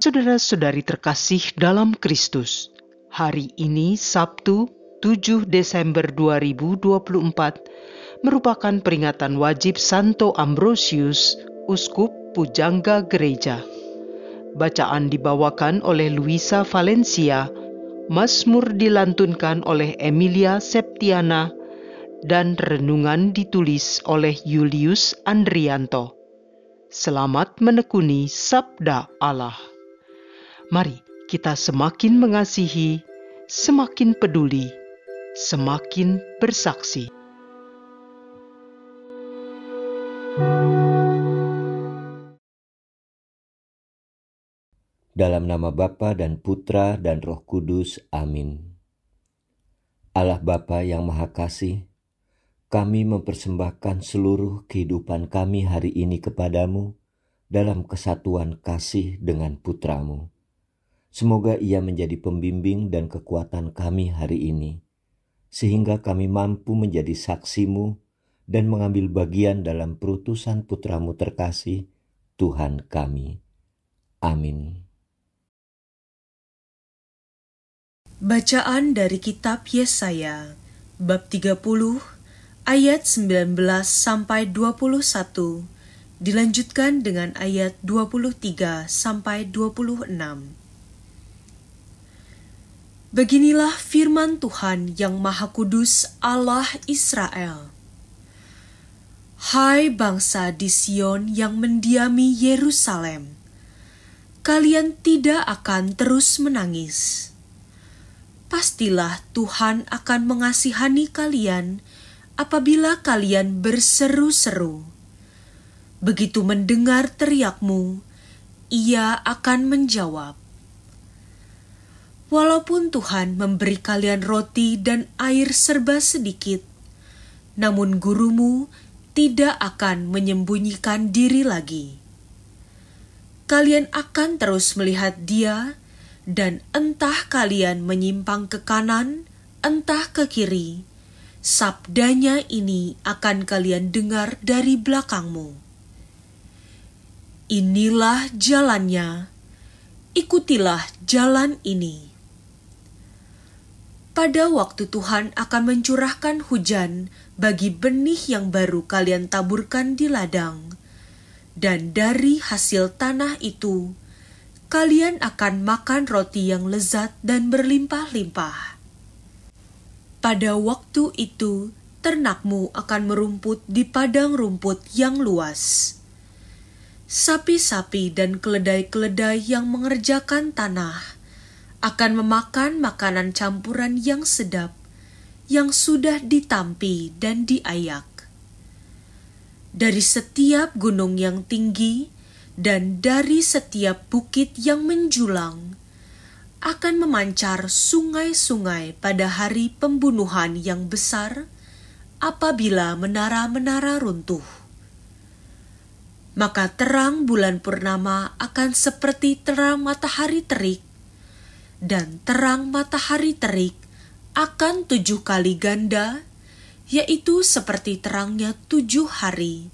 Saudara-saudari terkasih dalam Kristus, hari ini Sabtu 7 Desember 2024 merupakan peringatan wajib Santo Ambrosius, Uskup Pujangga Gereja. Bacaan dibawakan oleh Luisa Valencia, Mazmur dilantunkan oleh Emilia Septiana, dan renungan ditulis oleh Julius Andrianto. Selamat menekuni Sabda Allah. Mari kita semakin mengasihi, semakin peduli, semakin bersaksi. Dalam nama Bapa dan Putra dan Roh Kudus. Amin. Allah Bapa yang Maha Kasih, kami mempersembahkan seluruh kehidupan kami hari ini kepadamu dalam kesatuan kasih dengan Putramu. Semoga Ia menjadi pembimbing dan kekuatan kami hari ini, sehingga kami mampu menjadi saksi-Mu dan mengambil bagian dalam perutusan Putramu terkasih, Tuhan kami. Amin. Bacaan dari kitab Yesaya, bab 30, ayat 19 sampai 21, dilanjutkan dengan ayat 23 sampai 26. Beginilah firman Tuhan yang Maha Kudus, Allah Israel. Hai bangsa di Sion yang mendiami Yerusalem, kalian tidak akan terus menangis. Pastilah Tuhan akan mengasihani kalian apabila kalian berseru-seru. Begitu mendengar teriakmu, Ia akan menjawab. Walaupun Tuhan memberi kalian roti dan air serba sedikit, namun gurumu tidak akan menyembunyikan diri lagi. Kalian akan terus melihat Dia, dan entah kalian menyimpang ke kanan, entah ke kiri, sabdanya ini akan kalian dengar dari belakangmu. Inilah jalannya, ikutilah jalan ini. Pada waktu Tuhan akan mencurahkan hujan bagi benih yang baru kalian taburkan di ladang, dan dari hasil tanah itu, kalian akan makan roti yang lezat dan berlimpah-limpah. Pada waktu itu, ternakmu akan merumput di padang rumput yang luas. Sapi-sapi dan keledai-keledai yang mengerjakan tanah akan memakan makanan campuran yang sedap, yang sudah ditampi dan diayak. Dari setiap gunung yang tinggi, dan dari setiap bukit yang menjulang, akan memancar sungai-sungai pada hari pembunuhan yang besar apabila menara-menara runtuh. Maka terang bulan purnama akan seperti terang matahari terik, dan terang matahari terik akan 7 kali ganda, yaitu seperti terangnya 7 hari,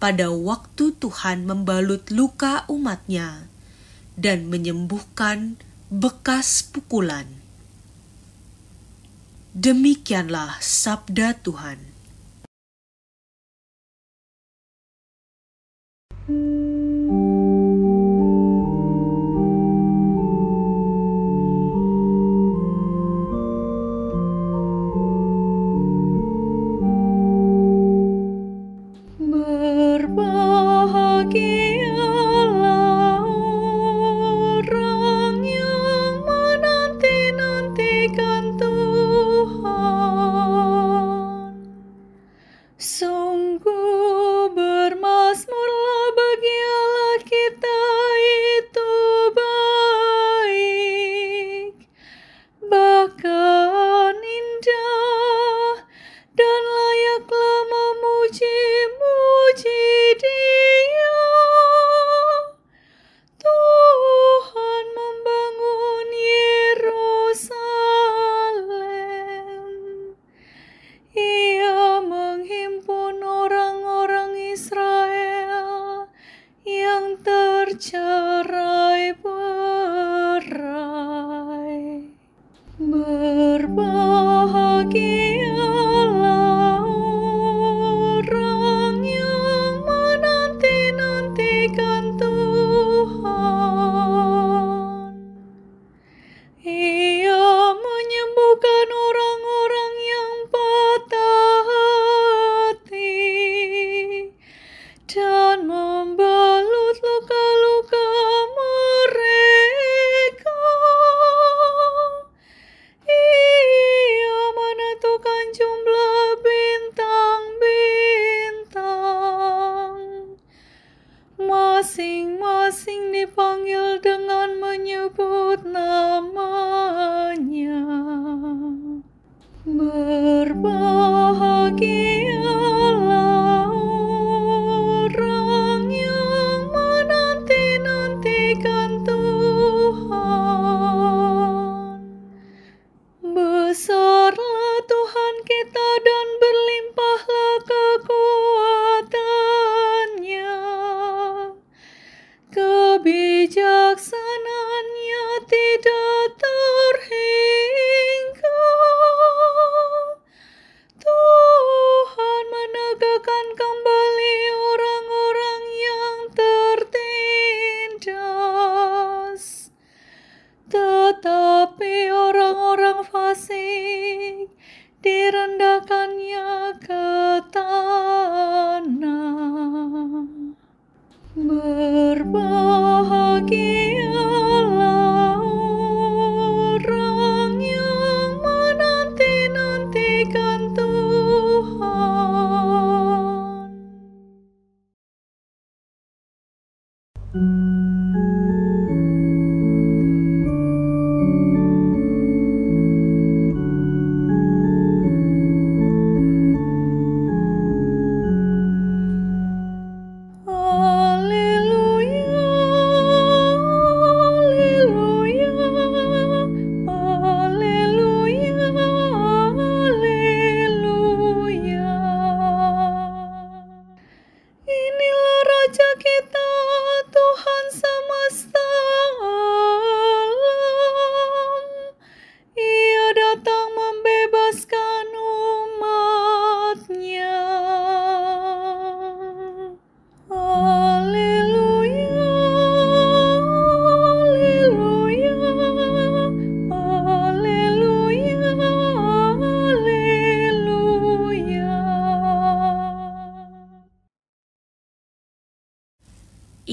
pada waktu Tuhan membalut luka umat-Nya dan menyembuhkan bekas pukulan. Demikianlah sabda Tuhan.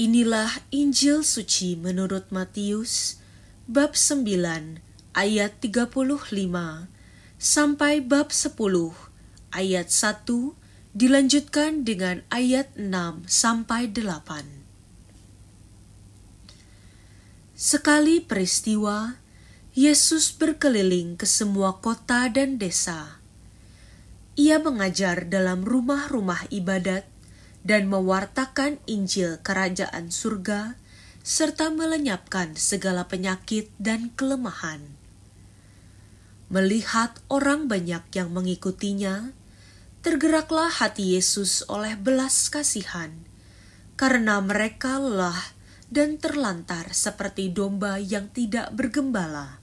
Inilah Injil suci menurut Matius, bab 9, ayat 35, sampai bab 10, ayat 1, dilanjutkan dengan ayat 6 sampai 8. Sekali peristiwa, Yesus berkeliling ke semua kota dan desa. Ia mengajar dalam rumah-rumah ibadat dan mewartakan Injil Kerajaan Surga, serta melenyapkan segala penyakit dan kelemahan. Melihat orang banyak yang mengikutinya, tergeraklah hati Yesus oleh belas kasihan, karena mereka lelah dan terlantar seperti domba yang tidak bergembala.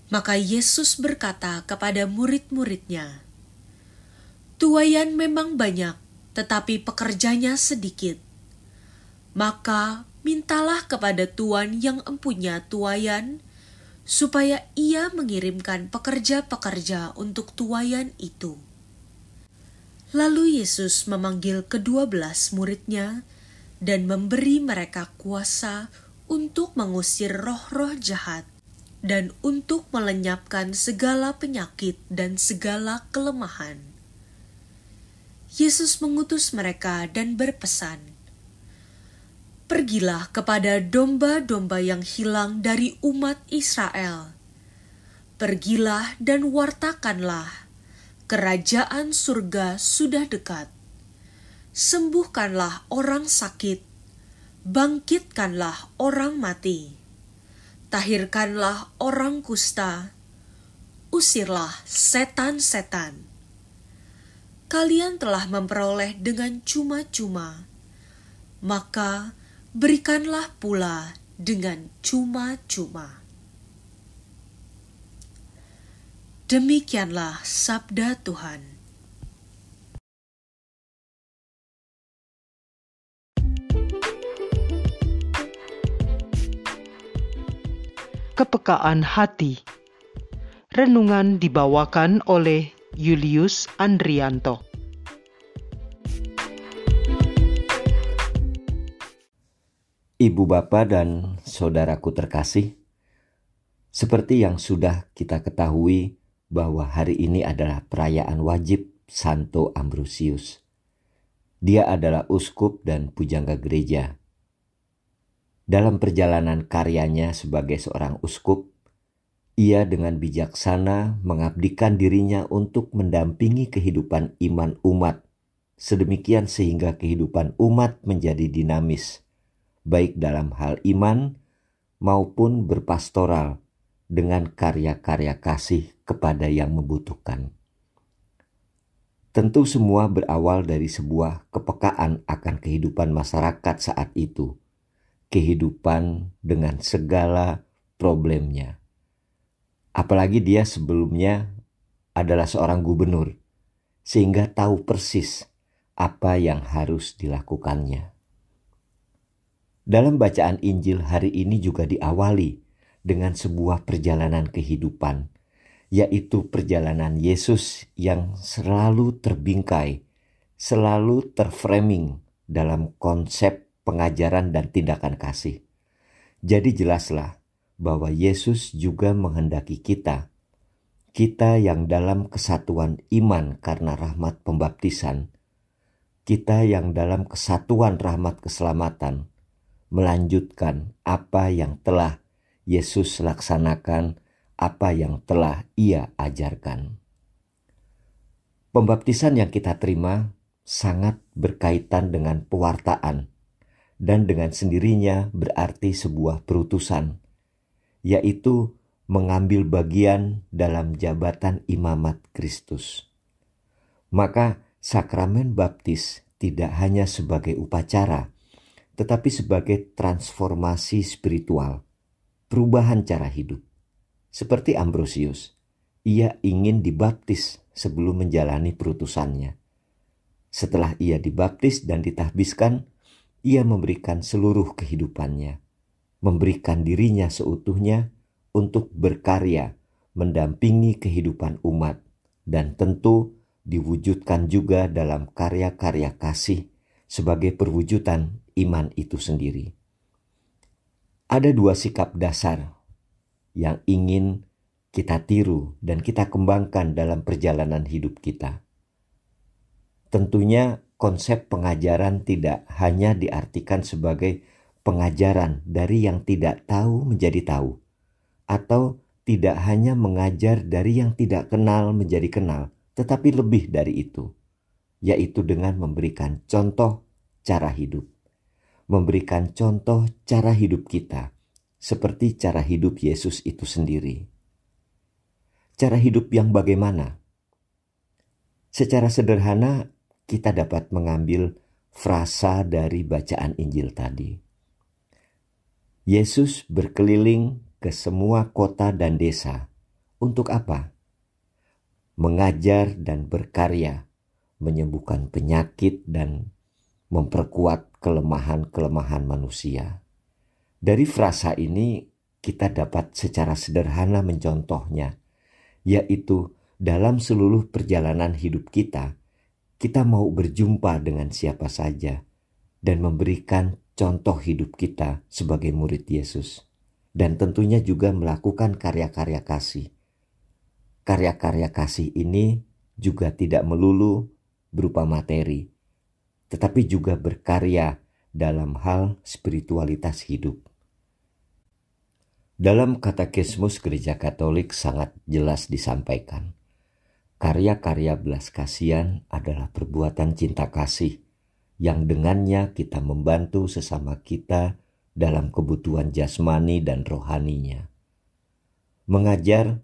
Maka Yesus berkata kepada murid-muridnya, "Tuaian memang banyak, tetapi pekerjanya sedikit. Maka mintalah kepada Tuan yang empunya tuaian, supaya ia mengirimkan pekerja-pekerja untuk tuaian itu." Lalu Yesus memanggil ke-12 muridnya dan memberi mereka kuasa untuk mengusir roh-roh jahat dan untuk melenyapkan segala penyakit dan segala kelemahan. Yesus mengutus mereka dan berpesan, "Pergilah kepada domba-domba yang hilang dari umat Israel. Pergilah dan wartakanlah, kerajaan surga sudah dekat. Sembuhkanlah orang sakit, bangkitkanlah orang mati, tahirkanlah orang kusta, usirlah setan-setan. Kalian telah memperoleh dengan cuma-cuma, maka berikanlah pula dengan cuma-cuma." Demikianlah sabda Tuhan. Kepekaan hati. Renungan dibawakan oleh Julius Andrianto. Ibu bapa dan saudaraku terkasih, seperti yang sudah kita ketahui bahwa hari ini adalah perayaan wajib Santo Ambrosius. Dia adalah uskup dan pujangga gereja. Dalam perjalanan karyanya sebagai seorang uskup, ia dengan bijaksana mengabdikan dirinya untuk mendampingi kehidupan iman umat, sedemikian sehingga kehidupan umat menjadi dinamis, baik dalam hal iman maupun berpastoral dengan karya-karya kasih kepada yang membutuhkan. Tentu semua berawal dari sebuah kepekaan akan kehidupan masyarakat saat itu, kehidupan dengan segala problemnya. Apalagi dia sebelumnya adalah seorang gubernur, sehingga tahu persis apa yang harus dilakukannya. Dalam bacaan Injil hari ini juga diawali dengan sebuah perjalanan kehidupan, yaitu perjalanan Yesus yang selalu terbingkai, selalu terframing dalam konsep pengajaran dan tindakan kasih. Jadi jelaslah bahwa Yesus juga menghendaki kita yang dalam kesatuan iman karena rahmat pembaptisan, kita yang dalam kesatuan rahmat keselamatan, melanjutkan apa yang telah Yesus laksanakan, apa yang telah Ia ajarkan. Pembaptisan yang kita terima sangat berkaitan dengan pewartaan dan dengan sendirinya berarti sebuah perutusan, yaitu mengambil bagian dalam jabatan imamat Kristus. Maka sakramen baptis tidak hanya sebagai upacara, tetapi sebagai transformasi spiritual, perubahan cara hidup. Seperti Ambrosius, ia ingin dibaptis sebelum menjalani perutusannya. Setelah ia dibaptis dan ditahbiskan, ia memberikan seluruh kehidupannya, memberikan dirinya seutuhnya untuk berkarya, mendampingi kehidupan umat, dan tentu diwujudkan juga dalam karya-karya kasih sebagai perwujudan iman itu sendiri. Ada dua sikap dasar yang ingin kita tiru dan kita kembangkan dalam perjalanan hidup kita. Tentunya konsep pengajaran tidak hanya diartikan sebagai pengajaran dari yang tidak tahu menjadi tahu, atau tidak hanya mengajar dari yang tidak kenal menjadi kenal, tetapi lebih dari itu, yaitu dengan memberikan contoh cara hidup. Memberikan contoh cara hidup kita, seperti cara hidup Yesus itu sendiri. Cara hidup yang bagaimana? Secara sederhana, kita dapat mengambil frasa dari bacaan Injil tadi. Yesus berkeliling ke semua kota dan desa. Untuk apa? Mengajar dan berkarya, menyembuhkan penyakit dan memperkuat kelemahan-kelemahan manusia. Dari frasa ini kita dapat secara sederhana mencontohnya, yaitu dalam seluruh perjalanan hidup kita mau berjumpa dengan siapa saja dan memberikan contoh hidup kita sebagai murid Yesus. Dan tentunya juga melakukan karya-karya kasih. Karya-karya kasih ini juga tidak melulu berupa materi, tetapi juga berkarya dalam hal spiritualitas hidup. Dalam Katekismus Gereja Katolik sangat jelas disampaikan, karya-karya belas kasihan adalah perbuatan cinta kasih yang dengannya kita membantu sesama kita dalam kebutuhan jasmani dan rohaninya. Mengajar,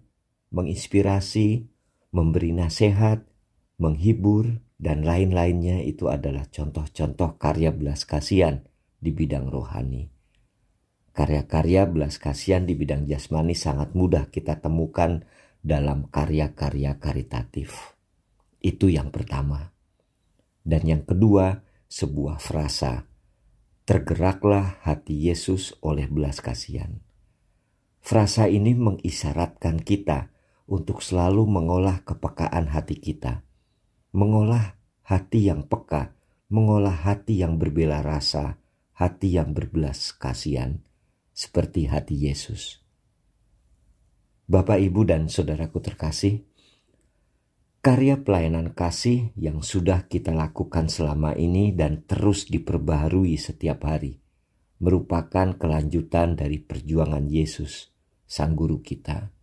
menginspirasi, memberi nasihat, menghibur, dan lain-lainnya itu adalah contoh-contoh karya belas kasihan di bidang rohani. Karya-karya belas kasihan di bidang jasmani sangat mudah kita temukan dalam karya-karya karitatif. Itu yang pertama. Dan yang kedua, sebuah frasa. Tergeraklah hati Yesus oleh belas kasihan. Frasa ini mengisyaratkan kita untuk selalu mengolah kepekaan hati kita. Mengolah hati yang peka, mengolah hati yang berbela rasa, hati yang berbelas kasihan, seperti hati Yesus. Bapak, Ibu, dan saudaraku terkasih, karya pelayanan kasih yang sudah kita lakukan selama ini dan terus diperbaharui setiap hari merupakan kelanjutan dari perjuangan Yesus, Sang Guru kita.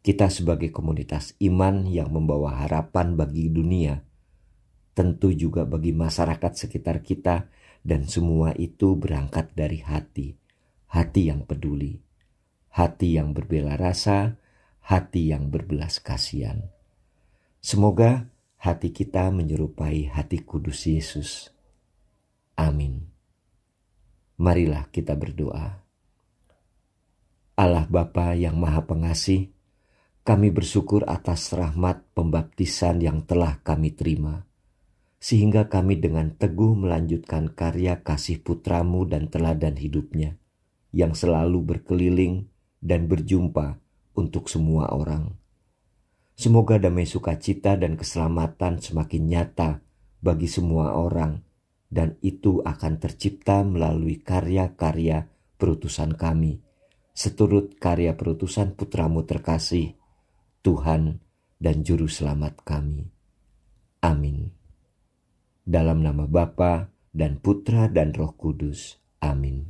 Kita sebagai komunitas iman yang membawa harapan bagi dunia, tentu juga bagi masyarakat sekitar kita, dan semua itu berangkat dari hati yang peduli, hati yang berbela rasa, hati yang berbelas kasihan. Semoga hati kita menyerupai hati kudus Yesus. Amin. Marilah kita berdoa. Allah Bapa yang Maha Pengasih, kami bersyukur atas rahmat pembaptisan yang telah kami terima, sehingga kami dengan teguh melanjutkan karya kasih Putra-Mu dan teladan hidupnya, yang selalu berkeliling dan berjumpa untuk semua orang. Semoga damai sukacita dan keselamatan semakin nyata bagi semua orang, dan itu akan tercipta melalui karya-karya perutusan kami, seturut karya perutusan Putra-Mu terkasih, Tuhan dan Juru Selamat kami. Amin. Dalam nama Bapa dan Putra dan Roh Kudus. Amin.